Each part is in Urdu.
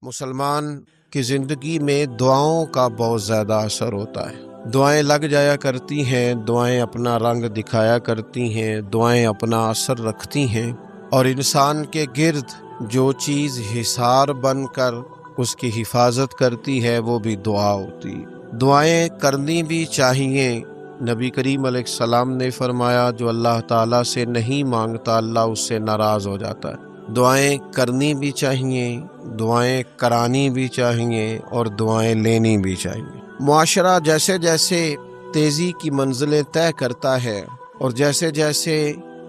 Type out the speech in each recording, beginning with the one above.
مسلمان کی زندگی میں دعاؤں کا بہت زیادہ اثر ہوتا ہے۔ دعائیں لگ جایا کرتی ہیں، دعائیں اپنا رنگ دکھایا کرتی ہیں، دعائیں اپنا اثر رکھتی ہیں، اور انسان کے گرد جو چیز حصار بن کر اس کی حفاظت کرتی ہے وہ بھی دعا ہوتی ہے۔ دعائیں کرنی بھی چاہیے۔ نبی کریم علیہ السلام نے فرمایا جو اللہ تعالیٰ سے نہیں مانگتا اللہ اس سے ناراض ہو جاتا ہے۔ دعائیں کرنی بھی چاہیے، دعائیں کرانی بھی چاہیے، اور دعائیں لینی بھی چاہیے۔ معاشرہ جیسے جیسے تیزی کی منزلیں طے کرتا ہے اور جیسے جیسے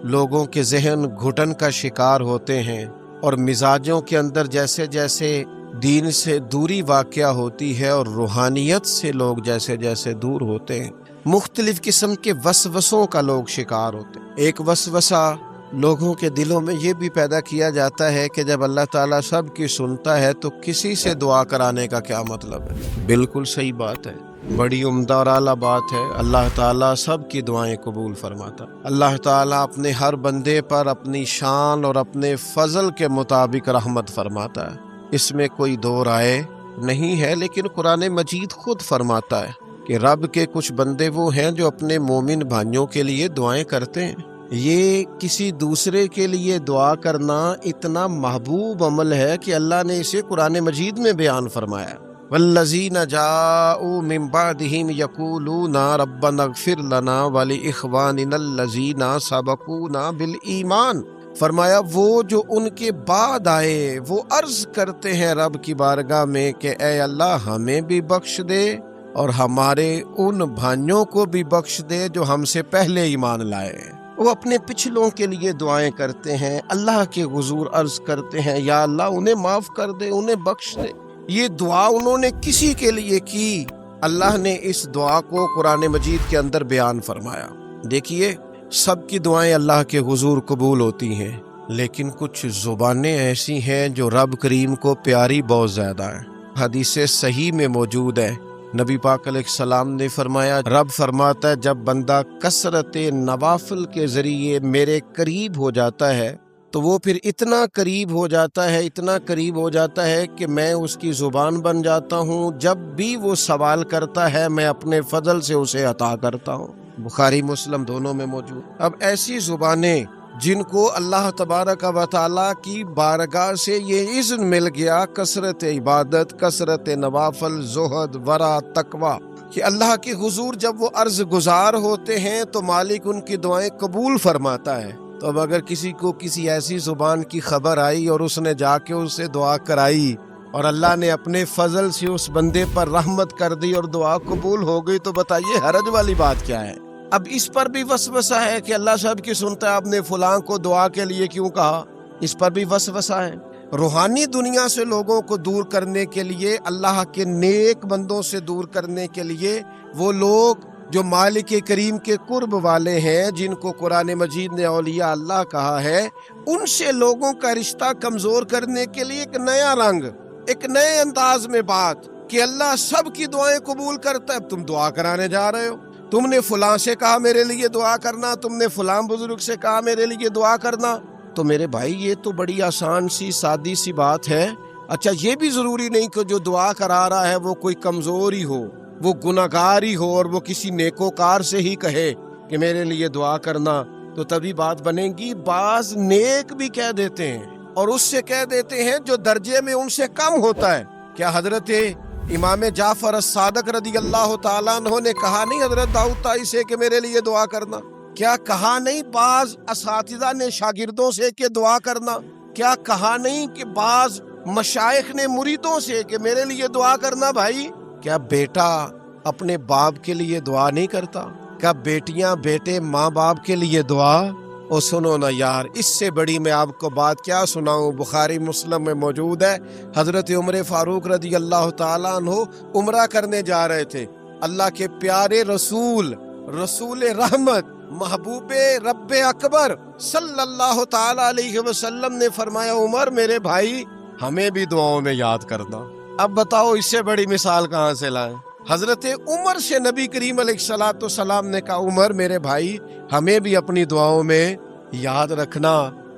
لوگوں کے ذہن گھٹن کا شکار ہوتے ہیں اور مزاجوں کے اندر جیسے جیسے دین سے دوری واقع ہوتی ہے اور روحانیت سے لوگ جیسے جیسے دور ہوتے ہیں، مختلف قسم کے وسوسوں کا لوگ شکار ہوتے ہیں۔ ایک وسوسہ لوگوں کے دلوں میں یہ بھی پیدا کیا جاتا ہے کہ جب اللہ تعالیٰ سب کی سنتا ہے تو کسی سے دعا کرانے کا کیا مطلب ہے؟ بالکل صحیح بات ہے، بڑی عمدہ اور اعلیٰ بات ہے۔ اللہ تعالیٰ سب کی دعائیں قبول فرماتا۔ اللہ تعالیٰ اپنے ہر بندے پر اپنی شان اور اپنے فضل کے مطابق رحمت فرماتا ہے، اس میں کوئی دو رائے نہیں ہے۔ لیکن قرآن مجید خود فرماتا ہے کہ رب کے کچھ بندے وہ ہیں جو اپنے مومن بھائیوں کے لیے دعائیں کرتے ہیں۔ یہ کسی دوسرے کے لیے دعا کرنا اتنا محبوب عمل ہے کہ اللہ نے اسے قرآن مجید میں بیان فرمایا۔ والذین جاءوا من بعدہم یقولون ربنا اغفر لنا ولإخواننا الذین سبقونا بالایمان، فرمایا وہ جو ان کے بعد آئے وہ عرض کرتے ہیں رب کی بارگاہ میں کہ اے اللہ ہمیں بھی بخش دے اور ہمارے ان بھائیوں کو بھی بخش دے جو ہم سے پہلے ایمان لائے۔ وہ اپنے پچھلوں کے لیے دعائیں کرتے ہیں، اللہ کے حضور عرض کرتے ہیں یا اللہ انہیں معاف کر دے، انہیں بخش دے۔ یہ دعا انہوں نے کسی کے لیے کی، اللہ نے اس دعا کو قرآن مجید کے اندر بیان فرمایا۔ دیکھیے سب کی دعائیں اللہ کے حضور قبول ہوتی ہیں، لیکن کچھ زبانیں ایسی ہیں جو رب کریم کو پیاری بہت زیادہ ہیں۔ حدیث صحیح میں موجود ہے، نبی پاک علیہ السلام نے فرمایا، رب فرماتا ہے جب بندہ کثرت نوافل کے ذریعے میرے قریب ہو جاتا ہے تو وہ پھر اتنا قریب ہو جاتا ہے، اتنا قریب ہو جاتا ہے کہ میں اس کی زبان بن جاتا ہوں، جب بھی وہ سوال کرتا ہے میں اپنے فضل سے اسے عطا کرتا ہوں۔ بخاری مسلم دونوں میں موجود۔ اب ایسی زبانیں جن کو اللہ تبارک و تعالیٰ کی بارگاہ سے یہ اذن مل گیا، کثرت عبادت، کثرت نوافل، زہد، ورع، تقوی، کہ اللہ کے حضور جب وہ عرض گزار ہوتے ہیں تو مالک ان کی دعائیں قبول فرماتا ہے۔ تو اب اگر کسی کو کسی ایسی زبان کی خبر آئی اور اس نے جا کے اس سے دعا کرائی اور اللہ نے اپنے فضل سے اس بندے پر رحمت کر دی اور دعا قبول ہو گئی، تو بتائیے حرج والی بات کیا ہے؟ اب اس پر بھی وسوسہ ہے کہ اللہ سب کی سنتا ہے، آپ نے فلاں کو دعا کے لیے کیوں کہا؟ اس پر بھی وسوسہ ہے۔ روحانی دنیا سے لوگوں کو دور کرنے کے لیے، اللہ کے نیک بندوں سے دور کرنے کے لیے، وہ لوگ جو مالک کریم کے قرب والے ہیں، جن کو قرآن مجید نے اولیاء اللہ کہا ہے، ان سے لوگوں کا رشتہ کمزور کرنے کے لیے ایک نیا رنگ، ایک نئے انداز میں بات کہ اللہ سب کی دعائیں قبول کرتا ہے۔ تم دعا کرانے جا رہے ہو، تم نے فلاں سے کہا میرے لیے دعا کرنا، تم نے فلاں بزرگ سے کہا میرے لیے دعا کرنا، تو میرے بھائی یہ تو بڑی آسان سی سادی سی بات ہے۔ اچھا یہ بھی ضروری نہیں کہ جو دعا کرا رہا ہے وہ کوئی کمزور ہی ہو، وہ گناہگار ہی ہو، اور وہ کسی نیکوکار سے ہی کہے کہ میرے لیے دعا کرنا تو تبھی بات بنے گی۔ بعض نیک بھی کہہ دیتے ہیں اور اس سے کہہ دیتے ہیں جو درجے میں ان سے کم ہوتا ہے۔ کیا حضرت امام جعفر الصادق رضی اللہ تعالیٰ عنہ نے کہا نہیں حضرت داؤد طائی سے کہ میرے لیے دعا کرنا؟ کیا کہا نہیں بعض اساتذہ نے شاگردوں سے کہ دعا کرنا؟ کیا کہا نہیں کہ بعض مشائخ نے مریدوں سے کہ میرے لیے دعا کرنا؟ بھائی کیا بیٹا اپنے باپ کے لیے دعا نہیں کرتا؟ کیا بیٹیاں بیٹے ماں باپ کے لیے دعا؟ اور سنو نا یار، اس سے بڑی میں آپ کو بات کیا سناؤں، بخاری مسلم میں موجود ہے، حضرت عمر فاروق رضی اللہ تعالیٰ عنہ عمرہ کرنے جا رہے تھے۔ اللہ کے پیارے رسول رحمت محبوب رب اکبر صلی اللہ تعالیٰ علیہ وسلم نے فرمایا، عمر میرے بھائی ہمیں بھی دعاؤں میں یاد کرنا۔ اب بتاؤ اس سے بڑی مثال کہاں سے لائیں؟ حضرت عمر سے نبی کریم علیہ الصلوۃ والسلام نے کہا، عمر میرے بھائی ہمیں بھی اپنی دعاؤں میں یاد رکھنا۔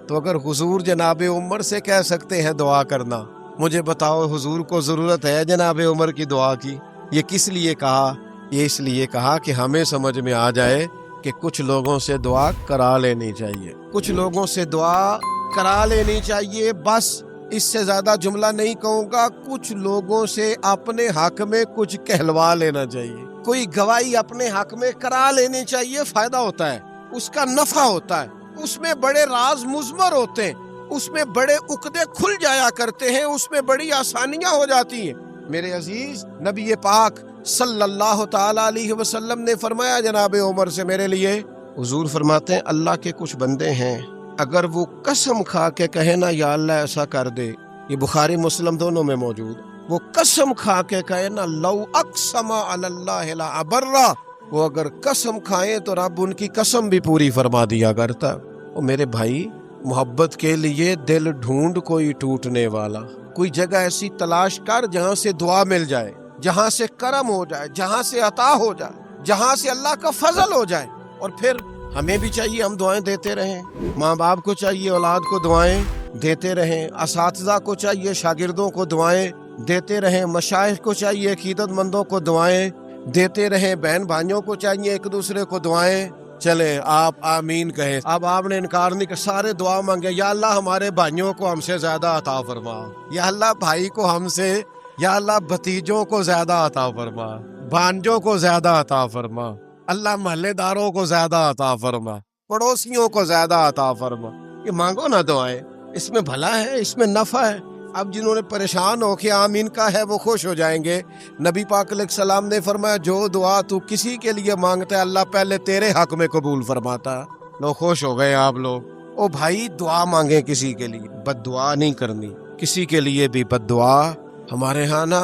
تو اگر حضور جناب عمر سے کہہ سکتے ہیں دعا کرنا مجھے بتاؤ حضور کو ضرورت ہے جناب عمر کی دعا کی؟ یہ کس لیے کہا؟ یہ اس لیے کہا کہ ہمیں سمجھ میں آ جائے کہ کچھ لوگوں سے دعا کرا لینی چاہیے، کچھ لوگوں سے دعا کرا لینی چاہیے، بس اس سے زیادہ جملہ نہیں کہوں گا۔ کچھ لوگوں سے اپنے حق میں کچھ کہلوا لینا چاہیے، کوئی گواہی اپنے حق میں کرا لینی چاہیے، فائدہ ہوتا ہے، اس کا نفع ہوتا ہے، اس میں بڑے راز مضمر ہوتے ہیں، اس میں بڑے عقدے کھل جایا کرتے ہیں، اس میں بڑی آسانیاں ہو جاتی ہیں۔ میرے عزیز، نبی پاک صلی اللہ تعالی علیہ وسلم نے فرمایا جناب عمر سے میرے لیے، حضور فرماتے ہیں اللہ کے کچھ بندے ہیں اگر وہ قسم کھا کے کہے نا یا اللہ ایسا کر دے، یہ بخاری مسلم دونوں میں موجود، وہ قسم کھا کے کہے نا لو اقسم علی اللہ لا ابرہ، وہ اگر قسم کھائیں تو رب ان کی قسم بھی پوری فرما دیا کرتا۔ اور میرے بھائی، محبت کے لیے دل ڈھونڈ کوئی ٹوٹنے والا، کوئی جگہ ایسی تلاش کر جہاں سے دعا مل جائے، جہاں سے کرم ہو جائے، جہاں سے عطا ہو جائے، جہاں سے اللہ کا فضل ہو جائے۔ اور پھر ہمیں بھی چاہیے ہم دعائیں دیتے رہیں، ماں باپ کو چاہیے اولاد کو دعائیں دیتے رہیں، اساتذہ کو چاہیے شاگردوں کو دعائیں دیتے رہیں، مشائخ کو چاہیے عقیدت مندوں کو دعائیں دیتے رہیں، بہن بھائیوں کو چاہیے ایک دوسرے کو دعائیں۔ چلیں آپ آمین کہیں۔ اب آپ نے انکار نہیں کر، سارے دعا مانگے، یا اللہ ہمارے بھائیوں کو ہم سے زیادہ عطا فرما، یا اللہ بھائی کو ہم سے، یا اللہ بھتیجوں کو زیادہ عطا فرما، بھانجوں کو زیادہ عطا فرما، اللہ محلے داروں کو زیادہ عطا فرما، پڑوسیوں کو زیادہ عطا فرما۔ یہ مانگو نا دعائیں، اس میں بھلا ہے، اس میں نفع ہے۔ اب جنہوں نے پریشان ہو کے آمین کا ہے وہ خوش ہو جائیں گے۔ نبی پاک علیہ السلام نے فرمایا جو دعا تو کسی کے لیے مانگتا ہے اللہ پہلے تیرے حق میں قبول فرماتا۔ لو خوش ہو گئے آپ لوگ۔ او بھائی، دعا مانگیں کسی کے لیے، بد دعا نہیں کرنی، کسی کے لیے بھی بد دعا۔ ہمارے ہاں نا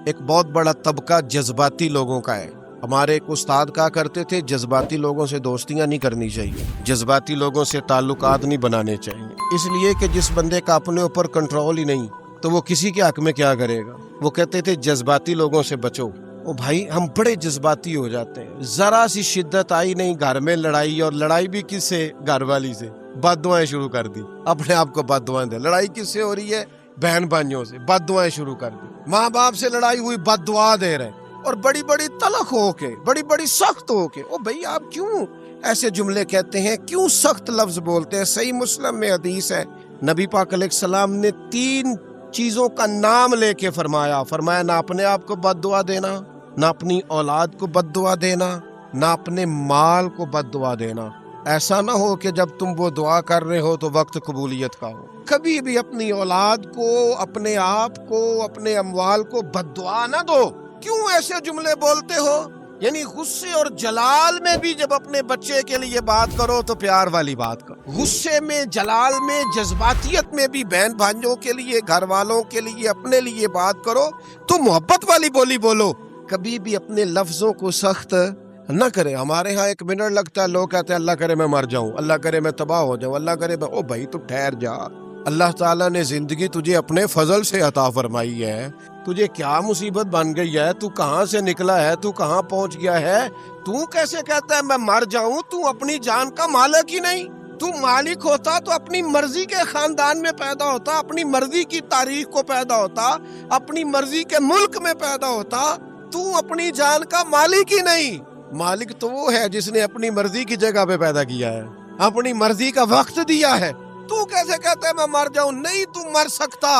ایک بہت بڑا طبقہ جذباتی لوگوں کا ہے۔ ہمارے ایک استاد کہا کرتے تھے جذباتی لوگوں سے دوستیاں نہیں کرنی چاہیے، جذباتی لوگوں سے تعلقات نہیں بنانے چاہیے، اس لیے کہ جس بندے کا اپنے اوپر کنٹرول ہی نہیں تو وہ کسی کے حق میں کیا کرے گا۔ وہ کہتے تھے جذباتی لوگوں سے بچو۔ او بھائی، ہم بڑے جذباتی ہو جاتے ہیں، ذرا سی شدت آئی نہیں گھر میں لڑائی، اور لڑائی بھی کس سے؟ گھر والی سے، بد دعائیں شروع کر دی، اپنے آپ کو بد دعائیں دے۔ لڑائی کس سے ہو رہی ہے؟ بہن بھائیوں سے، بد دعائیں شروع کر دی۔ ماں باپ سے لڑائی ہوئی، بد دعا دے رہے، اور بڑی بڑی تلخ ہو کے، بڑی بڑی سخت ہو کے۔ او بھائی، آپ کیوں ایسے جملے کہتے ہیں؟ کیوں سخت لفظ بولتے ہیں؟ صحیح مسلم میں حدیث ہے، نبی پاک علیہ السلام نے 3 چیزوں کا نام لے کے فرمایا نہ اپنے آپ کو بد دعا دینا، نہ اپنی اولاد کو بد دعا دینا، نہ اپنے مال کو بد دعا دینا۔ ایسا نہ ہو کہ جب تم وہ دعا کر رہے ہو تو وقت قبولیت کا ہو۔ کبھی بھی اپنی اولاد کو، اپنے آپ کو، اپنے اموال کو بد دعا نہ دو۔ کیوں ایسے جملے بولتے ہو؟ یعنی غصے اور جلال میں بھی جب اپنے بچے کے لیے بات کرو تو پیار والی بات کرو، غصے میں، جلال میں، جذباتیت میں بھی بہن بھائیوں کے لیے، گھر والوں کے لیے، اپنے لیے بات کرو تو محبت والی بولی بولو۔ کبھی بھی اپنے لفظوں کو سخت نہ کرے۔ ہمارے ہاں 1 منٹ لگتا ہے، لوگ کہتے ہیں اللہ کرے میں مر جاؤں، اللہ کرے میں تباہ ہو جاؤں، اللہ کرے میں۔ او بھائی، تو ٹھہر جا، اللہ تعالیٰ نے زندگی تجھے اپنے فضل سے عطا فرمائی ہے، تجھے کیا مصیبت بن گئی ہے، تو کہاں سے نکلا ہے، تو کہاں پہنچ گیا ہے، تو کیسے کہتا ہے میں مر جاؤں؟ تو اپنی جان کا مالک ہی نہیں۔ تو مالک ہوتا تو اپنی مرضی کے خاندان میں پیدا ہوتا، اپنی مرضی کی تاریخ کو پیدا ہوتا، اپنی مرضی کے ملک میں پیدا ہوتا۔ تو اپنی جان کا مالک ہی نہیں۔ مالک تو وہ ہے جس نے اپنی مرضی کی جگہ پہ پیدا کیا ہے، اپنی مرضی کا وقت دیا ہے۔ تو کیسے کہتا ہے میں مر جاؤں؟ نہیں، تو مر سکتا،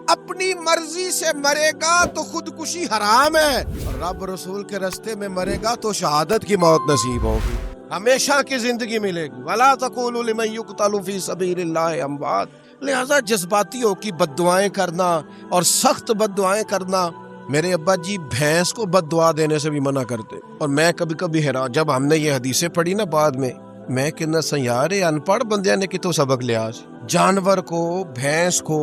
اپنی مرضی سے مرے گا تو خودکشی حرام ہے، اور رب رسول کے راستے میں مرے گا تو شہادت کی موت نصیب ہوگی، ہمیشہ کی زندگی ملے گی۔ وَلَا تَقُولُوا لِمَن يُقْتَلُ فِي سَبِيلِ اللَّهِ أَمْوَاتٌ۔ لہذا جذباتیوں کی بد دعائیں کرنا اور سخت بد دعائیں کرنا، میرے ابا جی بھینس کو بد دعا دینے سے بھی منع کرتے۔ اور میں کبھی کبھی حیران، جب ہم نے یہ حدیثیں پڑھی نا بعد میں کہنا سیار ان پڑھ بندے نے کتوں سبق لیا۔ جانور کو، بھینس کو،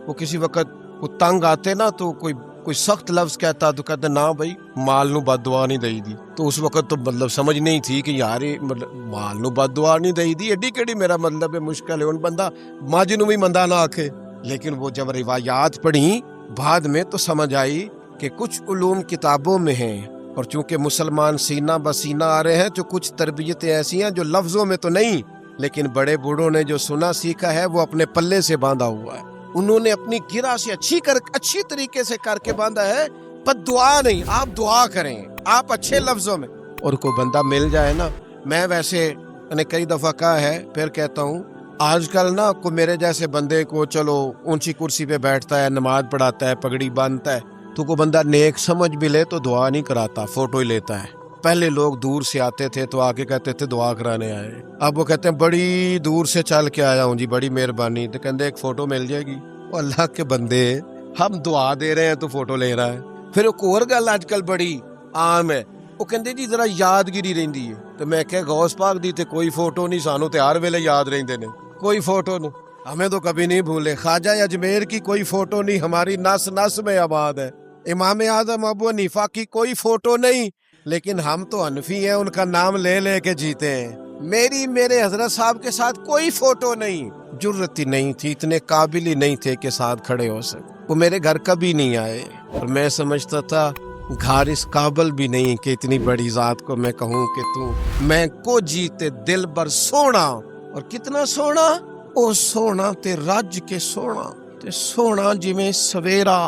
وہ کسی وقت وہ تنگ آتے نا تو کوئی سخت لفظ کہتا تو کہتے نہ بھائی مال نو بد دعا نہیں دئی دی۔ تو اس وقت تو مطلب سمجھ نہیں تھی کہ یار مطلب مال نو بد دعا نہیں دئی دی، ایڈی کیڑی میرا مطلب ہے مشکل ہے، ان بندہ ماج نو بھی مندہ نہ آکھے۔ لیکن وہ جب روایات پڑھی بعد میں تو سمجھ آئی کہ کچھ علوم کتابوں میں ہیں، اور چونکہ مسلمان سینہ بسینہ آ رہے ہیں تو کچھ تربیتیں ایسی ہیں جو لفظوں میں تو نہیں، لیکن بڑے بوڑھوں نے جو سنا سیکھا ہے وہ اپنے پلے سے باندھا ہوا ہے۔ انہوں نے اپنی گرہ سے اچھی طریقے سے کر کے باندھا ہے، پر دعا نہیں. آپ دعا کریں، آپ اچھے لفظوں میں. اور کوئی بندہ مل جائے نا، میں ویسے نے کئی دفعہ کہا ہے، پھر کہتا ہوں، آج کل نا کو میرے جیسے بندے کو چلو اونچی کرسی پہ بیٹھتا ہے، نماز پڑھاتا ہے، پگڑی باندھتا ہے، تو کوئی بندہ نیک سمجھ بھی لے تو دعا نہیں کراتا، فوٹو ہی لیتا ہے. پہلے لوگ دور سے آتے تھے تو آ کے کہتے تھے دعا کرانے آئے. اب وہ کہتے ہیں بڑی دور سے چل کے آیا ہوں جی، بڑی مہربانی. تو کہتے ایک فوٹو مل جائے گی. وہ اللہ کے بندے، ہم دعا دے رہے ہیں تو فوٹو لے رہا ہے. پھر ایک اور گل آج کل بڑی عام ہے، وہ کہتے جی ذرا یادگیری رہندی ہے. تو میں کہ غوث پاک دی تے کوئی فوٹو نہیں، سانو تے ہر ویلے یاد رہندے نے، کوئی فوٹو نہیں، ہمیں تو کبھی نہیں بھولے. خواجہ اجمیر کی کوئی فوٹو نہیں، ہماری نس نس میں آباد ہے. امام اعظم ابو حنیفہ کی کوئی فوٹو نہیں، لیکن ہم تو حنفی ہیں، ان کا نام لے لے کے جیتے ہیں. میرے حضرت صاحب کے ساتھ کوئی فوٹو نہیں. جرت ہی نہیں تھی، اتنے قابل ہی نہیں تھے کہ ساتھ کھڑے ہو سکے. وہ میرے گھر کبھی نہیں آئے، اور میں سمجھتا تھا گھر اس قابل بھی نہیں کہ اتنی بڑی ذات کو میں کہوں کہ تو میں کو جیتے دل بر سونا. اور کتنا سونا؟ او سونا تے رج کے سونا تے سونا جویں سویرا.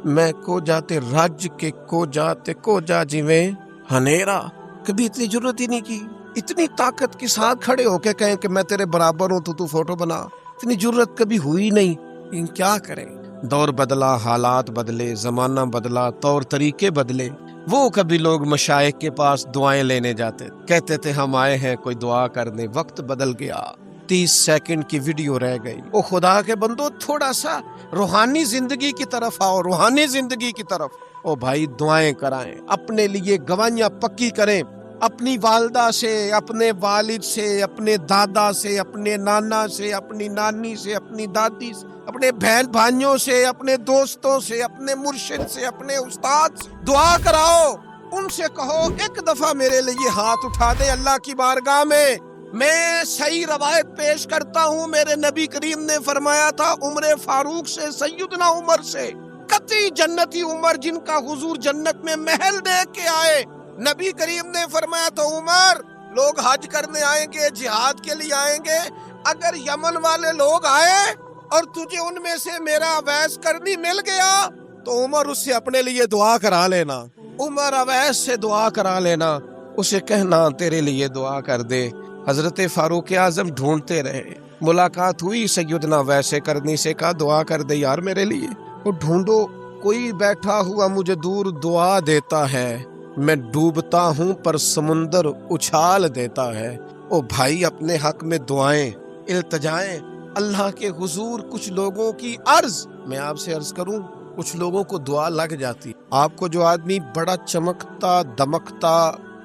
میں کو جاتے رج کے کو جاتے کو جا جویں ہنیرا. کبھی اتنی ضرورت ہی نہیں کی. اتنی طاقت کے ساتھ کھڑے ہو کے کہیں کہ میں تیرے برابر ہوں تو فوٹو بنا، اتنی ضرورت کبھی ہوئی نہیں. لیکن کیا کریں، دور بدلا، حالات بدلے، زمانہ بدلا، طور طریقے بدلے. وہ کبھی لوگ مشائخ کے پاس دعائیں لینے جاتے، کہتے تھے ہم آئے ہیں کوئی دعا کر دیں. وقت بدل گیا، 30 سیکنڈ کی ویڈیو رہ گئی. او خدا کے بندو، تھوڑا سا روحانی زندگی کی طرف آؤ، روحانی زندگی کی طرف. او بھائی دعائیں کرائیں، اپنے لیے گواہیاں پکی کریں، اپنی والدہ سے، اپنے والد سے، اپنے دادا سے، اپنے نانا سے، اپنی نانی سے، اپنی دادی سے، اپنے بہن بھائیوں سے، اپنے دوستوں سے، اپنے مرشد سے، اپنے استاد سے دعا کراؤ. ان سے کہو ایک دفعہ میرے لیے ہاتھ اٹھا دے اللہ کی بارگاہ میں. میں صحیح روایت پیش کرتا ہوں، میرے نبی کریم نے فرمایا تھا عمر فاروق سے، سیدنا عمر سے، قطعی جنتی عمر جن کا حضور جنت میں محل دیکھ کے آئے. نبی کریم نے فرمایا تو عمر، لوگ حج کرنے آئیں گے، جہاد کے لیے آئیں گے، اگر یمن والے لوگ آئے اور تجھے ان میں سے میرا اویس کرنی مل گیا تو عمر اس سے اپنے لیے دعا کرا لینا. عمر اویس سے دعا کرا لینا، اسے کہنا تیرے لیے دعا کر دے. حضرت فاروق اعظم ڈھونڈتے رہے، ملاقات ہوئی سیدنا اویس کرنی سے، کہا دعا کر دے یار میرے لیے. وہ ڈھونڈو، کوئی بیٹھا ہوا مجھے دور دعا دیتا ہے، میں ڈوبتا ہوں پر سمندر اچھال دیتا ہے. او بھائی اپنے حق میں دعائیں، التجائیں اللہ کے حضور. کچھ لوگوں کی عرض، میں آپ سے عرض کروں، کچھ لوگوں کو دعا لگ جاتی. آپ کو جو آدمی بڑا چمکتا دمکتا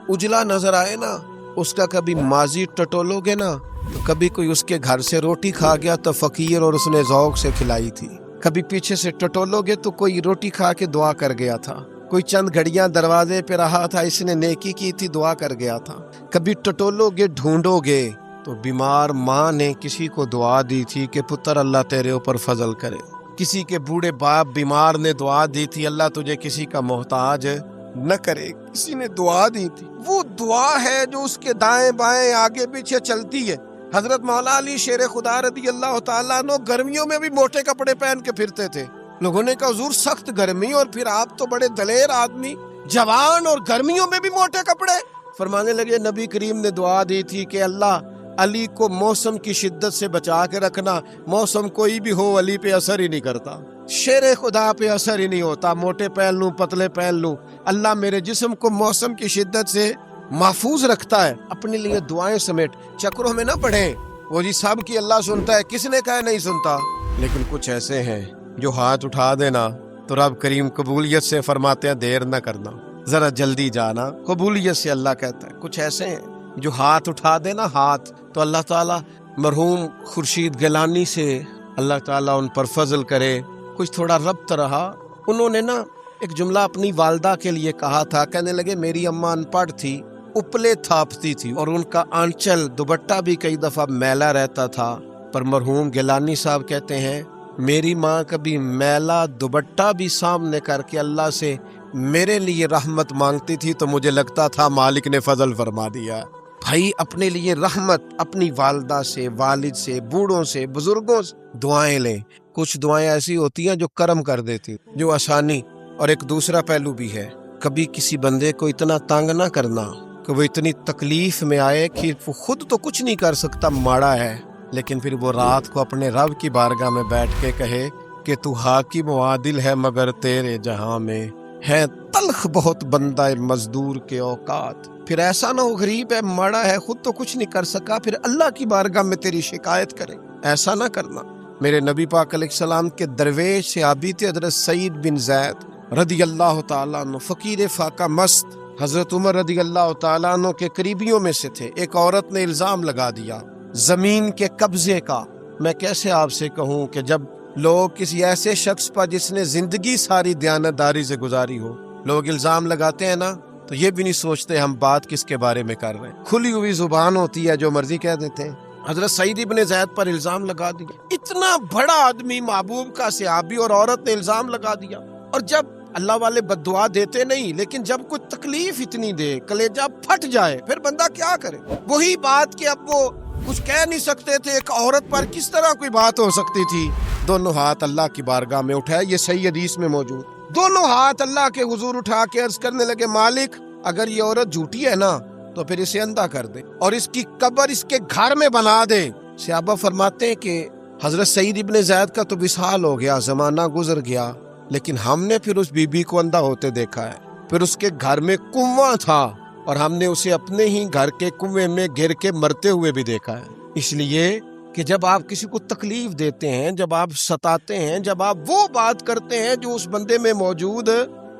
اجلا نظر آئے نا، اس کا کبھی ماضی ٹٹولو گے نا تو کبھی کوئی اس کے گھر سے روٹی کھا گیا تو فقیر اور اس نے ذوق سے کھلائی تھی. کبھی پیچھے سے ٹٹولو گے تو کوئی روٹی کھا کے دعا کر گیا تھا. کوئی چند گھڑیاں دروازے پہ رہا تھا، اس نے نیکی کی تھی، دعا کر گیا تھا. کبھی ٹٹولو گے، ڈھونڈو گے تو بیمار ماں نے کسی کو دعا دی تھی کہ پتر اللہ تیرے اوپر فضل کرے. کسی کے بوڑھے باپ بیمار نے دعا دی تھی اللہ تجھے کسی کا محتاج نہ کرے. کسی نے دعا دی تھی، وہ دعا ہے جو اس کے دائیں بائیں آگے پیچھے چلتی ہے. حضرت مولا علی شیر خدا رضی اللہ تعالیٰ عنہ گرمیوں میں بھی موٹے کپڑے پہن کے پھرتے تھے. لوگوں نے کہا حضور سخت گرمی اور پھر آپ تو بڑے دلیر آدمی، جوان اور گرمیوں میں بھی موٹے کپڑے. فرمانے لگے نبی کریم نے دعا دی تھی کہ اللہ علی کو موسم کی شدت سے بچا کے رکھنا. موسم کوئی بھی ہو علی پہ اثر ہی نہیں کرتا، شیر خدا پہ اثر ہی نہیں ہوتا. موٹے پہن لوں پتلے پہن لوں، اللہ میرے جسم کو موسم کی شدت سے محفوظ رکھتا ہے. اپنے لیے دعائیں سمیٹ چکروں میں نہ پڑھیں. وہ جی سب کی اللہ سنتا ہے، کس نے کہا نہیں سنتا؟ لیکن کچھ ایسے ہیں جو ہاتھ اٹھا دینا تو رب کریم قبولیت سے فرماتے ہیں دیر نہ کرنا، ذرا جلدی جانا، قبولیت سے اللہ کہتا ہے. کچھ ایسے ہیں جو ہاتھ اٹھا دینا ہاتھ تو اللہ تعالیٰ مرحوم خورشید گیلانی سے اللہ تعالیٰ ان پر فضل کرے. کچھ تھوڑا ربط رہا، انہوں نے نا ایک جملہ اپنی والدہ کے لیے کہا تھا. کہنے لگے میری اماں ان پڑھ تھی، اپلے تھاپتی تھی اور ان کا آنچل دوپٹہ بھی کئی دفعہ میلا رہتا تھا. پر مرحوم گیلانی صاحب کہتے ہیں میری ماں کبھی میلا دوپٹہ بھی سامنے کر کے اللہ سے میرے لیے رحمت مانگتی تھی تو مجھے لگتا تھا مالک نے فضل فرما دیا. بھائی اپنے لیے رحمت اپنی والدہ سے، والد سے، بوڑھوں سے، بزرگوں سے دعائیں لیں۔ کچھ دعائیں ایسی ہوتی ہیں جو کرم کر دیتی، جو آسانی۔ اور ایک دوسرا پہلو بھی ہے، کبھی کسی بندے کو اتنا تنگ نہ کرنا کہ وہ اتنی تکلیف میں آئے کہ وہ خود تو کچھ نہیں کر سکتا، ماڑا ہے، لیکن پھر وہ رات کو اپنے رب کی بارگاہ میں بیٹھ کے کہے کہ تو حاکم و عادل ہے مگر تیرے جہاں میں ہے تلخ بہت بندہ مزدور کے اوقات۔ پھر ایسا نہ ہو غریب ہے، ماڑا ہے، خود تو کچھ نہیں کر سکا، پھر اللہ کی بارگاہ میں تیری شکایت کرے۔ ایسا نہ کرنا۔ میرے نبی پاک علیہ السلام کے درویش صحابی تھے حضرت سعید بن زید رضی اللہ تعالیٰ عنہ، فقیر فاقہ مست، حضرت عمر رضی اللہ تعالیٰ عنہ کے قریبیوں میں سے تھے۔ ایک عورت نے الزام لگا دیا زمین کے قبضے کا۔ میں کیسے آپ سے کہوں کہ جب لوگ کسی ایسے شخص پر جس نے زندگی ساری دیانتداری سے گزاری ہو، لوگ الزام لگاتے ہیں نا، تو یہ بھی نہیں سوچتے ہم بات کس کے بارے میں کر رہے ہیں، کھلی ہوئی زبان ہوتی ہے، جو مرضی کہہ دیتے ہیں۔ حضرت سعید ابن زید پر الزام لگا دیا، اتنا بڑا آدمی، محبوب کا صحابی، اور عورت نے الزام لگا دیا۔ اور جب اللہ والے بد دعا دیتے نہیں، لیکن جب کوئی تکلیف اتنی دے، کلیجہ پھٹ جائے، پھر بندہ کیا کرے؟ وہی بات کہ اب وہ کچھ کہہ نہیں سکتے تھے، ایک عورت پر کس طرح کوئی بات ہو سکتی تھی؟ دونوں ہاتھ اللہ کی بارگاہ میں اٹھائے، یہ صحیح حدیث میں موجود، دونوں ہاتھ اللہ کے حضور اٹھا کے عرض کرنے لگے، مالک اگر یہ عورت جھوٹی ہے نا تو پھر اسے اندھا کر دے اور اس کی قبر اس کے گھر میں بنا دے۔ صحابہ فرماتے ہیں کہ حضرت سعید ابن زید کا تو وصال ہو گیا، زمانہ گزر گیا، لیکن ہم نے پھر اس بی بی کو اندھا ہوتے دیکھا ہے۔ پھر اس کے گھر میں کنواں تھا اور ہم نے اسے اپنے ہی گھر کے کنویں میں گر کے مرتے ہوئے بھی دیکھا ہے۔ اس لیے کہ جب آپ کسی کو تکلیف دیتے ہیں، جب آپ ستاتے ہیں، جب آپ وہ بات کرتے ہیں جو اس بندے میں موجود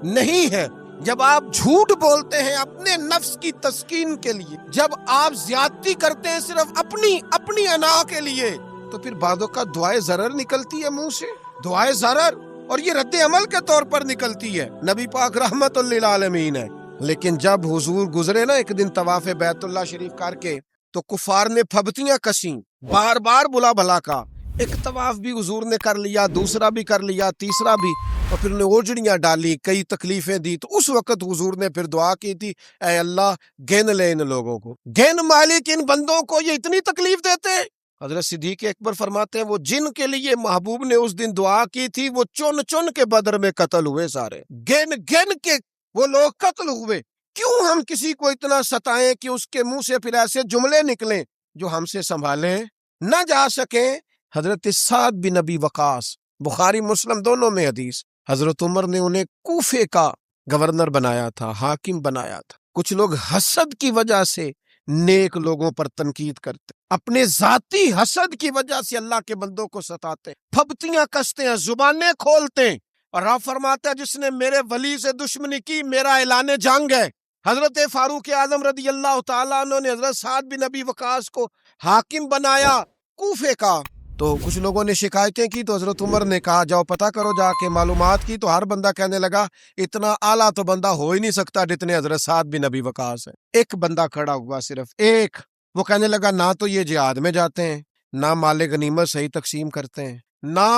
نہیں ہے، جب آپ جھوٹ بولتے ہیں اپنے نفس کی تسکین کے لیے، جب آپ زیادتی کرتے ہیں صرف اپنی انا کے لیے، تو پھر بعدوں کا دعائے ضرر نکلتی ہے منہ سے، دعائے ضرر، اور یہ رد عمل کے طور پر نکلتی ہے۔ نبی پاک رحمت للعالمین ہے، لیکن جب حضور گزرے نا ایک دن طواف بیت اللہ شریف کر کے، تو کفار نے پھبتیاں کسیں، بار بار بلا بھلا کا۔ ایک طواف بھی حضور نے کر لیا، دوسرا بھی کر لیا، تیسرا بھی، اور پھر انہیں اوجڑیاں ڈالی، کئی تکلیفیں دی، تو اس وقت حضور نے پھر دعا کی تھی، اے اللہ گن لے ان لوگوں کو، گن مالک ان بندوں کو، یہ اتنی تکلیف دیتے ہیں۔ حضرت صدیق اکبر فرماتے ہیں وہ جن کے لیے محبوب نے اس دن دعا کی تھی وہ چن چن کے بدر میں قتل ہوئے، سارے گن گن کے وہ لوگ قتل ہوئے۔ کیوں ہم کسی کو اتنا ستائیں کہ اس کے منہ سے پھر ایسے جملے نکلیں جو ہم سے سنبھالے نہ جا سکیں؟ حضرت سعد بن ابی وقاص، بخاری مسلم دونوں میں حدیث، حضرت عمر نے انہیں کوفے کا گورنر بنایا تھا، حاکم بنایا تھا۔ کچھ لوگ حسد کی وجہ سے نیک لوگوں پر تنقید کرتے، اپنے ذاتی حسد کی وجہ سے اللہ کے بندوں کو ستاتے، پھبتیاں کستے ہیں، زبانیں کھولتے ہیں، اور آپ فرماتے ہیں جس نے میرے ولی سے دشمنی کی میرا اعلان جنگ ہے۔ حضرت فاروق اعظم رضی اللہ تعالیٰ عنہ نے حضرت سعد بن ابی وقاص کو حاکم بنایا کوفے کا، تو کچھ لوگوں نے شکایتیں کی، تو حضرت عمر نے کہا جاؤ پتہ کرو جا کے، معلومات کی، تو ہر بندہ کہنے لگا اتنا اعلیٰ تو بندہ ہو ہی نہیں سکتا جتنے حضرت سعد بن ابی وقاص ہے۔ ایک بندہ کھڑا ہوا، صرف ایک، وہ کہنے لگا نہ تو یہ جہاد میں جاتے ہیں، نہ مال غنیمت صحیح تقسیم کرتے ہیں، نہ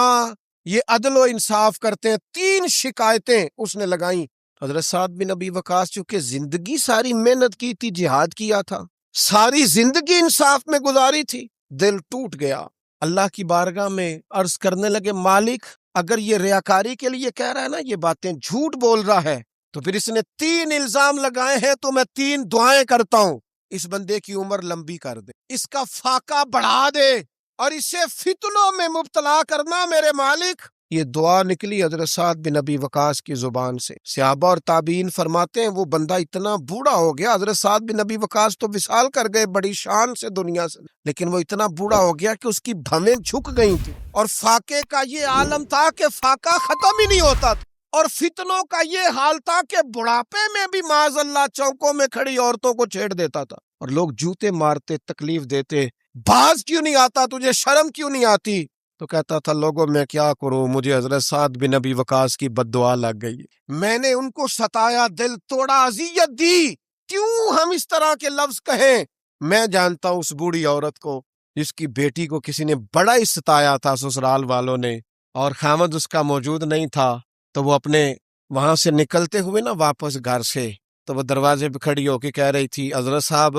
یہ عدل و انصاف کرتے ہیں۔ تین شکایتیں اس نے لگائیں۔ حضرت سعد بن ابی وقاص چونکہ زندگی ساری محنت کی تھی، جہاد کیا تھا، ساری زندگی انصاف میں گزاری تھی، دل ٹوٹ گیا، اللہ کی بارگاہ میں عرض کرنے لگے مالک اگر یہ ریاکاری کے لیے کہہ رہا ہے نا، یہ باتیں جھوٹ بول رہا ہے، تو پھر اس نے 3 الزام لگائے ہیں، تو میں 3 دعائیں کرتا ہوں، اس بندے کی عمر لمبی کر دے، اس کا فاقہ بڑھا دے، اور اسے فتنوں میں مبتلا کرنا میرے مالک۔ یہ دعا نکلی حضرت سعد بن ابی وقاص کی زبان سے۔ صحابہ اور تابعین فرماتے ہیں وہ بندہ اتنا بوڑھا ہو گیا، حضرت سعد بن ابی وقاص تو وصال کر گئے بڑی شان سے دنیا سے، لیکن وہ اتنا بوڑھا ہو گیا کہ اس کی بھویں جھک گئی تھی، اور فاقے کا یہ عالم تھا کہ فاقہ ختم ہی نہیں ہوتا تھا، اور فتنوں کا یہ حال تھا کہ بڑھاپے میں بھی معاذ اللہ چوکوں میں کھڑی عورتوں کو چھیڑ دیتا تھا، اور لوگ جوتے مارتے، تکلیف دیتے، باز کیوں نہیں آتا تجھے، شرم کیوں نہیں آتی؟ تو کہتا تھا لوگوں میں کیا کروں، مجھے حضرت سعد بن ابی وقاص کی بد دعا لگ گئی، میں نے ان کو ستایا، دل توڑا، اذیت دی، کیوں ہم اس طرح کے لفظ کہیں؟ میں جانتا ہوں اس بوڑھی عورت کو جس کی بیٹی کو کسی نے بڑا ہی ستایا تھا سسرال والوں نے، اور خامد اس کا موجود نہیں تھا، تو وہ اپنے وہاں سے نکلتے ہوئے نا واپس گھر سے، تو وہ دروازے پہ کھڑی ہو کے کہہ رہی تھی حضرت صاحب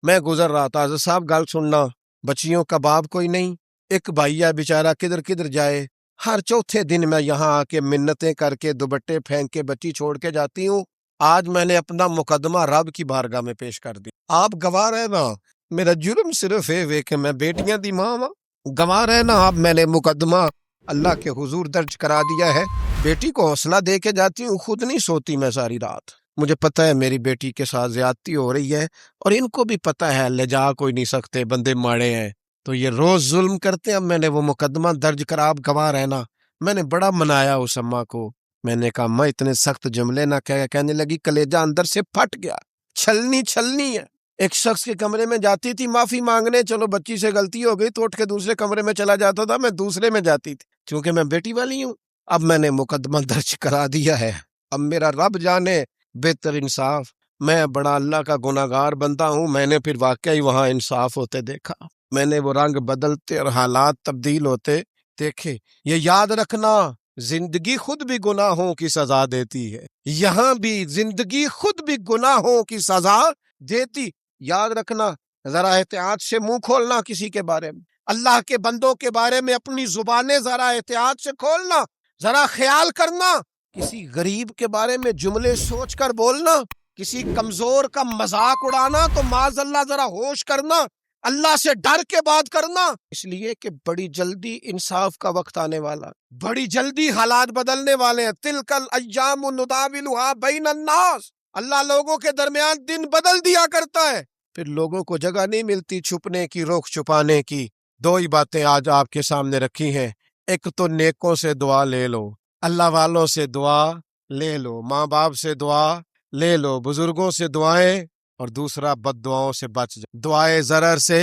میں گزر رہا تھا، حضرت صاحب گل سننا، بچیوں کا باپ کوئی نہیں، ایک بھائی ہے بیچارہ کدھر کدھر جائے، ہر چوتھے دن میں یہاں آ کے منتیں کر کے دوپٹے پھینک کے بچی چھوڑ کے جاتی ہوں۔ آج میں نے اپنا مقدمہ رب کی بارگاہ میں پیش کر دی، آپ گواہ رہنا، میرا جرم صرف ہے کہ میں بیٹیاں دی ماں ہاں، گواہ رہنا آپ، میں نے مقدمہ اللہ کے حضور درج کرا دیا ہے۔ بیٹی کو حوصلہ دے کے جاتی ہوں، خود نہیں سوتی میں ساری رات، مجھے پتہ ہے میری بیٹی کے ساتھ زیادتی ہو رہی ہے، اور ان کو بھی پتہ ہے لے جا کوئی نہیں سکتے، بندے ماڑے ہیں تو یہ روز ظلم کرتے ہیں۔ اب میں نے وہ مقدمہ درج کرا، آپ گواہ رہنا۔ میں نے بڑا منایا اس اماں کو، میں نے کہا ماں اتنے سخت جملے نہ کہنے لگی، کلیجہ اندر سے پھٹ گیا، چھلنی ہے۔ ایک شخص کے کمرے میں جاتی تھی معافی مانگنے، چلو بچی سے غلطی ہو گئی تو اٹھ کے دوسرے کمرے میں چلا جاتا تھا، میں دوسرے میں جاتی تھی کیونکہ میں بیٹی والی ہوں۔ اب میں نے مقدمہ درج کرا دیا ہے، اب میرا رب جانے بہتر انصاف، میں بڑا اللہ کا گناہگار بندہ ہوں، میں نے پھر واقعی وہاں انصاف ہوتے دیکھا، میں نے وہ رنگ بدلتے اور حالات تبدیل ہوتے دیکھے۔ یہ یاد رکھنا، زندگی خود بھی گناہوں کی سزا دیتی ہے، یہاں بھی زندگی خود بھی گناہوں کی سزا دیتی، یاد رکھنا، ذرا احتیاط سے منہ کھولنا کسی کے بارے میں، اللہ کے بندوں کے بارے میں اپنی زبانیں ذرا احتیاط سے کھولنا، ذرا خیال کرنا، کسی غریب کے بارے میں جملے سوچ کر بولنا، کسی کمزور کا مذاق اڑانا تو معاذ اللہ ذرا ہوش کرنا، اللہ سے ڈر کے بات کرنا، اس لیے کہ بڑی جلدی انصاف کا وقت آنے والا، بڑی جلدی حالات بدلنے والے ہیں۔ تلک الایام نداولها بین الناس، اللہ لوگوں کے درمیان دن بدل دیا کرتا ہے، پھر لوگوں کو جگہ نہیں ملتی چھپنے کی، روک چھپانے کی۔ دو ہی باتیں آج آپ کے سامنے رکھی ہیں، ایک تو نیکوں سے دعا لے لو، اللہ والوں سے دعا لے لو، ماں باپ سے دعا لے لو، بزرگوں سے دعائیں، اور دوسرا بد دعاؤں سے بچ جاؤ، دعائے ضرر سے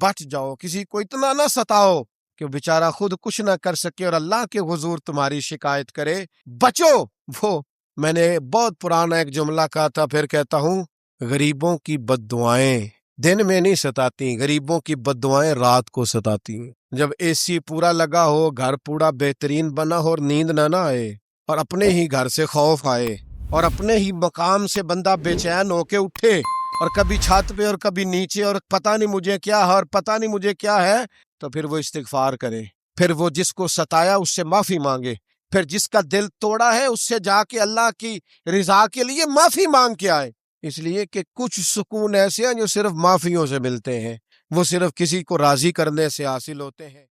بچ جاؤ، کسی کو اتنا نہ ستاؤ کہ بیچارہ خود کچھ نہ کر سکے اور اللہ کے حضور تمہاری شکایت کرے، بچو۔ وہ میں نے بہت پرانا ایک جملہ کہا تھا، پھر کہتا ہوں، غریبوں کی بد دعائیں دن میں نہیں ستاتی، غریبوں کی بد دعائیں رات کو ستاتی ہیں۔ جب اے سی پورا لگا ہو، گھر پورا بہترین بنا ہو اور نیند نہ آئے، اور اپنے ہی گھر سے خوف آئے، اور اپنے ہی مقام سے بندہ بے چین ہو کے اٹھے، اور کبھی چھت پہ اور کبھی نیچے، اور پتہ نہیں مجھے کیا ہے اور پتہ نہیں مجھے کیا ہے، تو پھر وہ استغفار کرے، پھر وہ جس کو ستایا اس سے معافی مانگے، پھر جس کا دل توڑا ہے اس سے جا کے اللہ کی رضا کے لیے معافی مانگ کے آئے، اس لیے کہ کچھ سکون ایسے ہیں جو صرف معافیوں سے ملتے ہیں، وہ صرف کسی کو راضی کرنے سے حاصل ہوتے ہیں۔